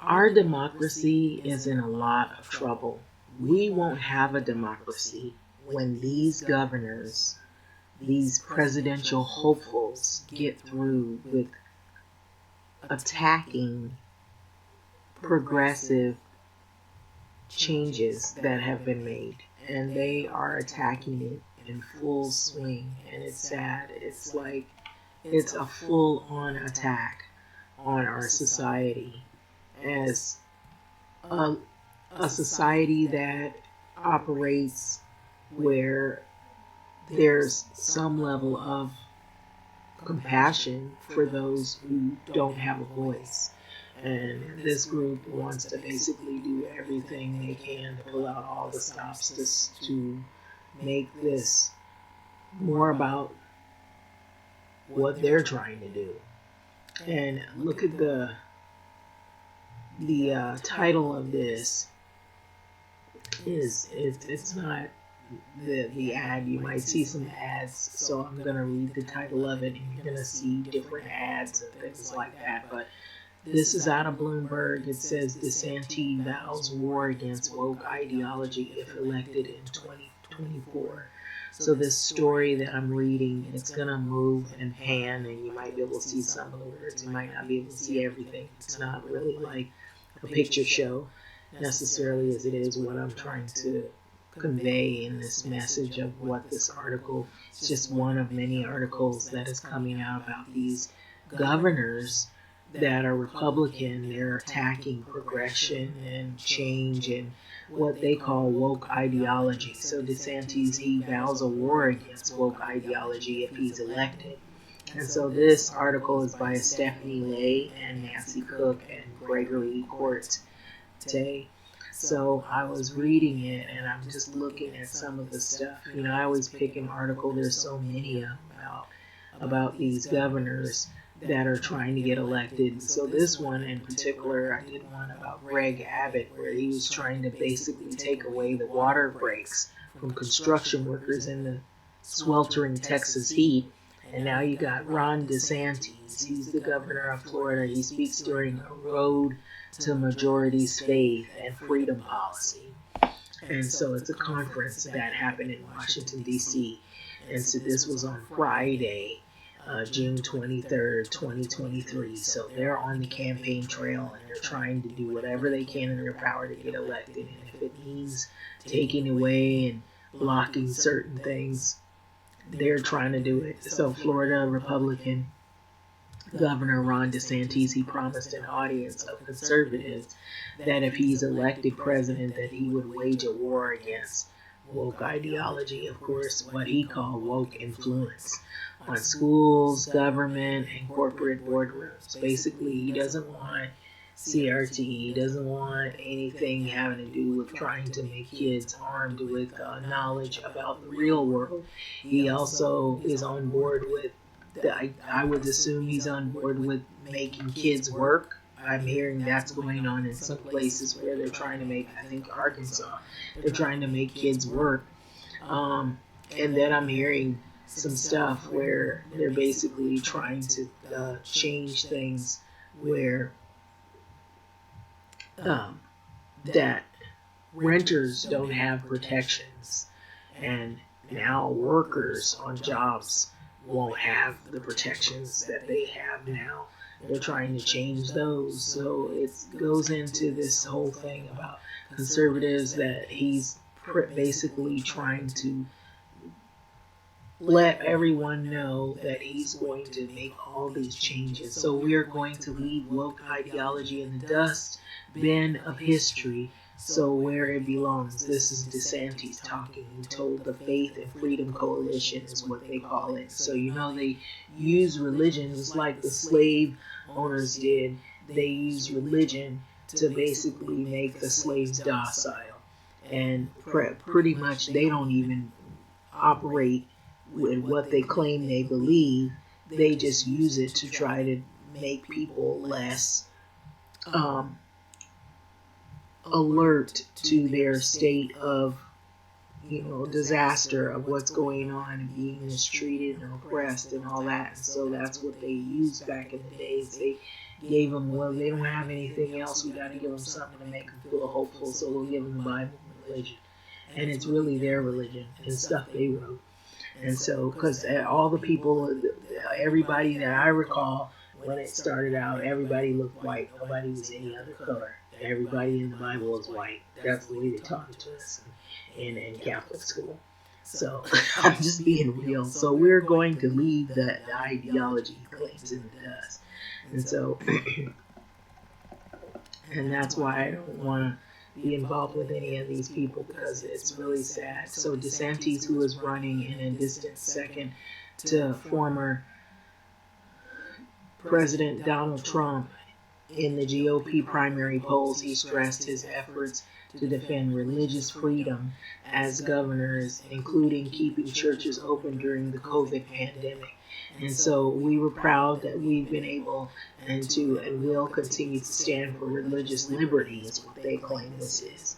Our democracy is in a lot of trouble. We won't have a democracy when these governors, these presidential hopefuls, get through with attacking progressive changes that have been made. And they are attacking it in full swing. And it's sad. It's like it's a full-on attack on our society as a society that operates where there's some level of compassion for those who don't have a voice. And this group wants to basically do everything they can to pull out all the stops to make this more about what they're trying to do. And look at the title of this it's not the ad. You might see some ads, so I'm gonna read the title of it, and you're gonna see different ads and things like that. But this is out of Bloomberg. It says DeSantis vows war against woke ideology if elected in 2024. So this story that I'm reading, it's going to move and pan, and you might be able to see some of the words. You might not be able to see everything. It's not really like a picture show necessarily as it is what I'm trying to convey in this message of what this article. It's just one of many articles that is coming out about these governors that are Republican. They're attacking progression and change and what they call woke ideology. So DeSantis, he vows a war against woke ideology if he's elected. And so this article is by Stephanie Lay and Nancy Cook and Gregory Court today. So I was reading it and I'm just looking at some of the stuff. You know, I always pick an article. There's so many of them about these governors that are trying to get elected. So this one in particular, I did one about Greg Abbott, where he was trying to basically take away the water breaks from construction workers in the sweltering Texas heat. And now you got Ron DeSantis. He's the governor of Florida. He speaks during a Road to Majority's Faith and Freedom Policy. And so it's a conference that happened in Washington, D.C. And so this was on Friday, June 23rd, 2023. So they're on the campaign trail and they're trying to do whatever they can in their power to get elected. And if it means taking away and blocking certain things, they're trying to do it. So Florida Republican Governor Ron DeSantis, he promised an audience of conservatives that if he's elected president, that he would wage a war against woke ideology, of course, what he called woke influence on schools, government, and corporate boardrooms. Basically, he doesn't want CRT. He doesn't want anything having to do with trying to make kids armed with knowledge about the real world. He also is on board with, I would assume he's on board with making kids work. I'm hearing that's going on in some places where they're trying to make, I think Arkansas, they're trying to make kids work. And then I'm hearing some stuff where they're basically trying to change things where that renters don't have protections, and now workers on jobs won't have the protections that they have now. They're trying to change those. So it goes into this whole thing about conservatives that he's basically trying to let everyone know that he's going to make all these changes. So we are going to leave woke ideology in the dust bin of history, so where it belongs. This is DeSantis talking. He told the Faith and Freedom Coalition is what they call it. So you know they use religion just like the slave owners did. They use religion to basically make the slaves docile. And pretty much they don't even operate with what they claim they believe. They just use it to try to make people less alert to their state of disaster of what's going on and being mistreated and oppressed and all that. And so that's what they used back in the days. They gave them, well, they don't have anything else. We got to give them something to make them feel hopeful. So we'll give them the Bible and religion. And it's really their religion and stuff they wrote. And so, because all the people, everybody that I recall when it started out, everybody looked white. Nobody was any other color. Everybody in the Bible is white. That's the way they taught it to us in Catholic school. So I'm just being real. So we're going to leave the ideology he claims in the dust. And so, and that's why I don't want to be involved with any of these people, because it's really sad. So DeSantis, who is running in a distant second to former President Donald Trump in the GOP primary polls, he stressed his efforts to defend religious freedom as governors, including keeping churches open during the COVID pandemic. And so we were proud that we've been able and will continue to stand for religious liberty, is what they claim this is.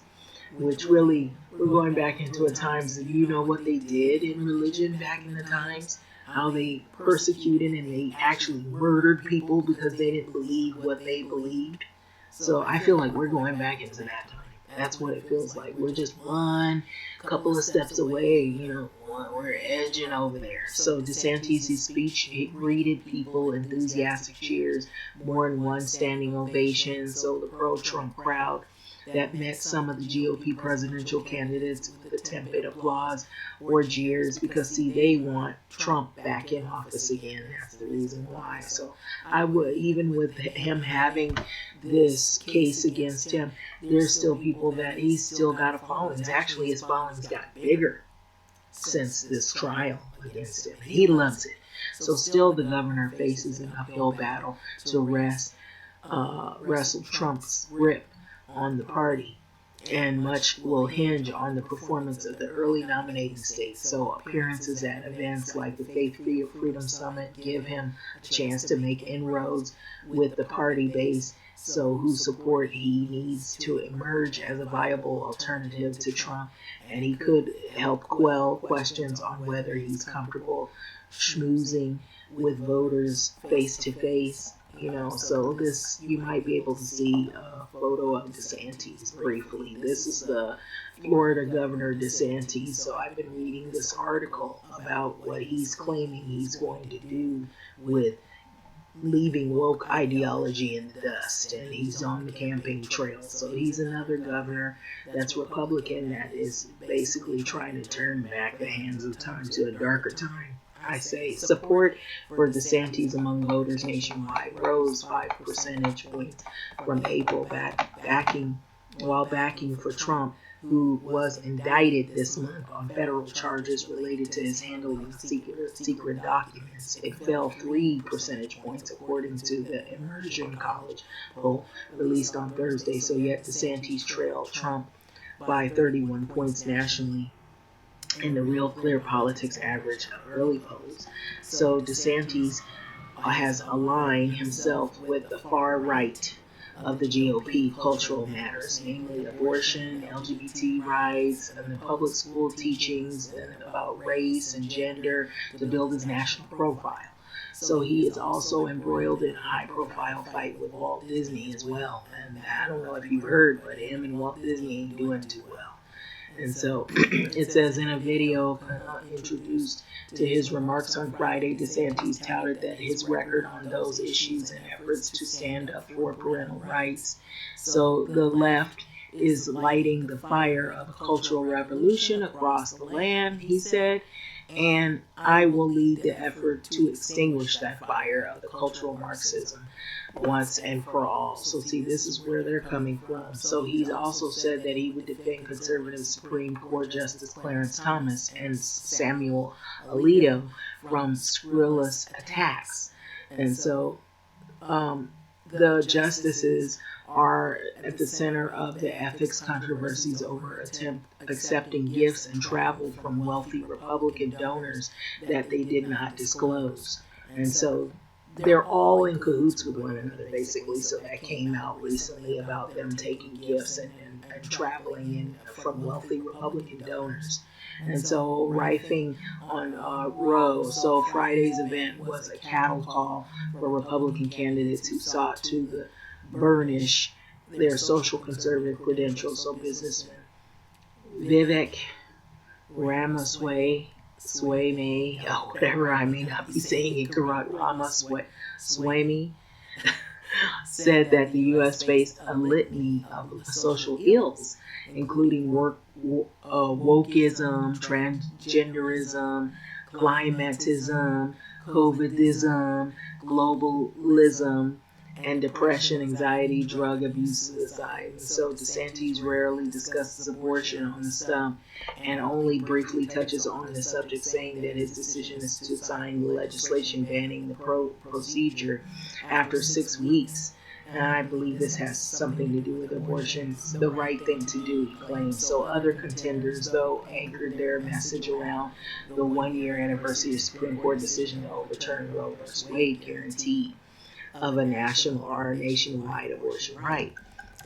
Which really, we're going back into a times that what they did in religion back in the times, how they persecuted and they actually murdered people because they didn't believe what they believed. So I feel like we're going back into that time. That's what it feels like. We're just one couple of steps away, we're edging over there. So DeSantis' speech, he greeted people enthusiastic cheers, more than one standing ovation. So the pro-Trump crowd that met some of the GOP presidential candidates with a tepid applause or jeers, because they want Trump back in office again. That's the reason why. So I would, even with him having this case against him, there's still people that he's still got a following. Actually, his following's got bigger since this trial against him. He loves it. So still the governor faces an uphill battle to wrestle Trump's grip on the party, and much will hinge on the performance of the early nominating states. So appearances at events like the Faith Freedom Summit give him a chance to make inroads with the party base, so whose support he needs to emerge as a viable alternative to Trump, and he could help quell questions on whether he's comfortable schmoozing with voters face to face. So this, you might be able to see a photo of DeSantis briefly. This is the Florida Governor DeSantis. So I've been reading this article about what he's claiming he's going to do with leaving woke ideology in the dust. And he's on the campaign trail. So he's another governor that's Republican that is basically trying to turn back the hands of time to a darker time. I say support for DeSantis among voters nationwide rose 5 percentage points from April, backing for Trump, who was indicted this month on federal charges related to his handling of secret documents. It fell 3 percentage points according to the Immersion College poll released on Thursday. So yet DeSantis trailed Trump by 31 points nationally in the Real Clear Politics average of early polls. So DeSantis has aligned himself with the far right of the GOP cultural matters, namely abortion, LGBT rights, and the public school teachings about race and gender to build his national profile. So he is also embroiled in a high-profile fight with Walt Disney as well. And I don't know if you've heard, but him and Walt Disney ain't doing too well. And so it says in a video introduced to his remarks on Friday, DeSantis touted that his record on those issues and efforts to stand up for parental rights. So the left is lighting the fire of a cultural revolution across the land, he said, and I will lead the effort to extinguish that fire of the cultural Marxism once and for all. So see, this is where they're coming from. So he's also said that he would defend conservative Supreme Court Justice Clarence Thomas and Samuel Alito from scurrilous attacks. And so the justices are at the center of the ethics controversies over accepting gifts and travel from wealthy Republican donors that they did not disclose. And so they're all in cahoots with one another, basically. So that came out recently about them taking gifts and traveling from wealthy Republican donors. And so riffing on Roe, so Friday's event was a cattle call for Republican candidates who sought to burnish their social conservative credentials. So businessman Vivek Ramaswamy, whatever, I may not be saying it correct, Ramaswamy, said that the U.S. faced a litany of social ills, including wokeism, transgenderism, climatism, COVIDism, globalism, and depression, anxiety, drug abuse, suicide. So DeSantis rarely discusses abortion on the stump and only briefly touches on the subject, saying that his decision is to sign the legislation banning the procedure after 6 weeks. And I believe this has something to do with abortion. The right thing to do, he claims. So other contenders, though, anchored their message around the 1-year anniversary of Supreme Court decision to overturn Roe v. Wade guarantee of a national or nationwide abortion right.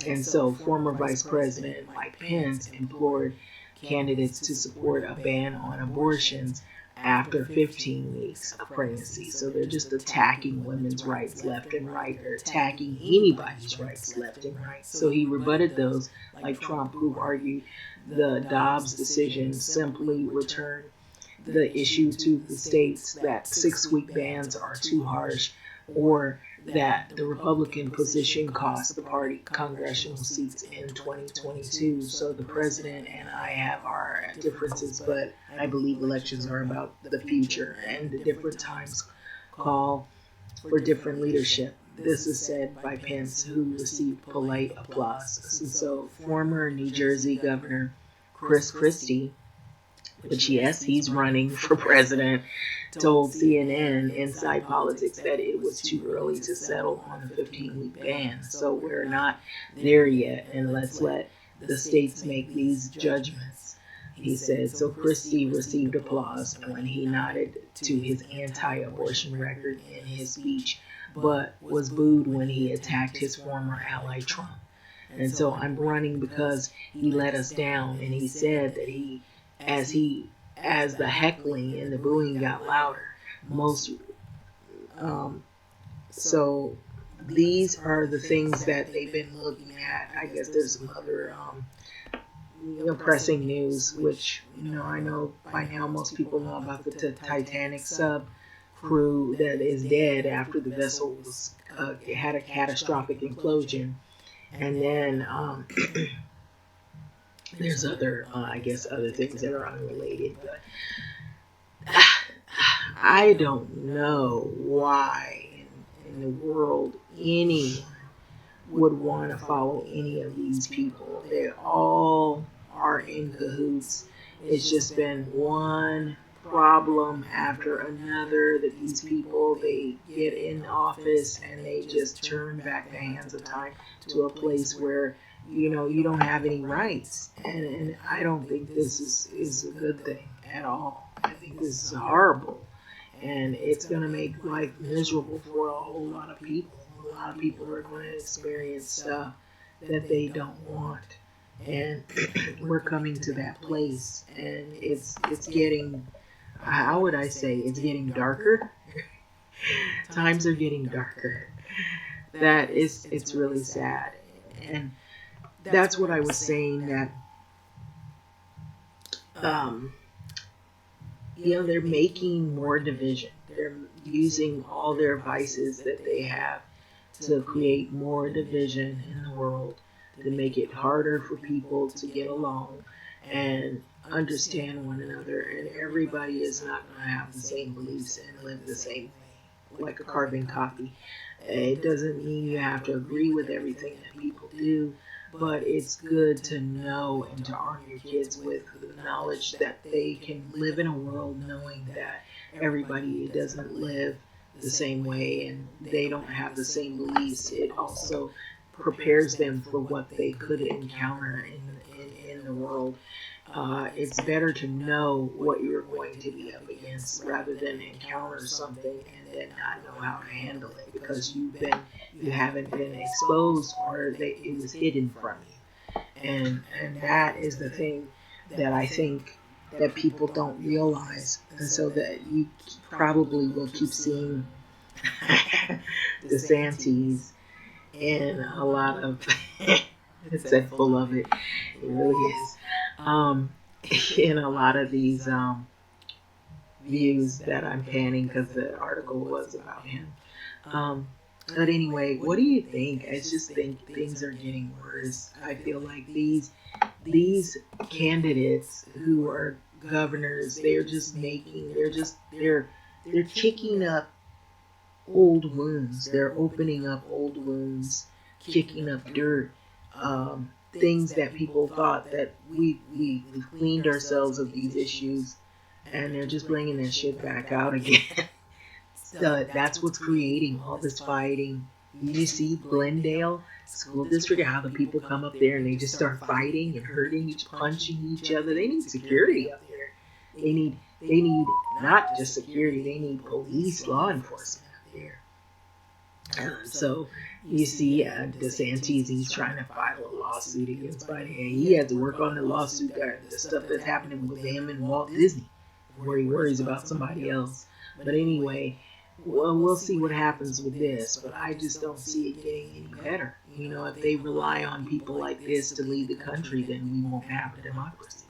And so former Vice President Mike Pence implored candidates to support a ban on abortions after 15 weeks of pregnancy. So they're just attacking women's rights left and right. They're attacking anybody's rights left and right. So he rebutted those like Trump, who argued the Dobbs decision simply returned the issue to the states that 6-week bans are too harsh, or that the Republican position cost the party congressional seats in 2022. So the president and I have our differences, but I believe elections are about the future, and the different times call for different leadership. This is said by Pence, who received polite applause. And so former New Jersey Governor Chris Christie, which yes, he's running for president, told CNN Inside Politics that it was too early to settle on a 15-week ban. So we're not there yet, and let's let the states make these judgments, he said. So Christie received applause when he nodded to his anti-abortion record in his speech, but was booed when he attacked his former ally Trump. And so I'm running because he let us down, and he said that as the heckling and the booing got louder, so these are the things that they've been looking at. I guess there's some other pressing news, which I know by now most people know about the Titanic sub crew that is dead after the vessel was had a catastrophic implosion, and then there's other, other things that are unrelated, but I don't know why in the world anyone would want to follow any of these people. They all are in cahoots. It's just been one problem after another that these people, they get in office and they just turn back the hands of time to a place where you don't have any rights. And I don't think this is a good thing at all. I think this is horrible. And it's going to make life miserable for a whole lot of people. A lot of people are going to experience stuff that they don't want. And we're coming to that place. And it's getting, how would I say, it's getting darker. Times are getting darker. It's really sad. And that's what I was saying, that they're making more division. They're using all their vices that they have to create more division in the world, to make it harder for people to get along and understand one another. And everybody is not going to have the same beliefs and live the same way, like a carbon copy. It doesn't mean you have to agree with everything that people do, but it's good to know and to arm your kids with the knowledge that they can live in a world knowing that everybody doesn't live the same way and they don't have the same beliefs. It also prepares them for what they could encounter in the world. It's better to know what you're going to be up against rather than encounter something and then not know how to handle it because you haven't been exposed, or it was hidden from you. And that is the thing that I think that people don't realize. And so that you probably will keep seeing DeSantis and a lot of, it's that full of it. It really is. In a lot of these views that I'm panning because the article was about him. But anyway, what do you think? I just think things are getting worse. I feel like these candidates who are governors, they're kicking up old wounds. They're opening up old wounds, kicking up dirt. Things that people thought that we cleaned ourselves of these issues, and they're just bringing that shit back out again. So that's what's creating all this fighting. You see Glendale School District, how the people come up there and they just start fighting and hurting punching each other. They need security up there. They need not just security, they need police, law enforcement up there. So you see DeSantis, he's trying to file a lawsuit against Biden. He has to work on the lawsuit, the stuff that's happening with him and Walt Disney, where he worries about somebody else. But anyway, well, we'll see what happens with this, but I just don't see it getting any better. If they rely on people like this to lead the country, then we won't have a democracy.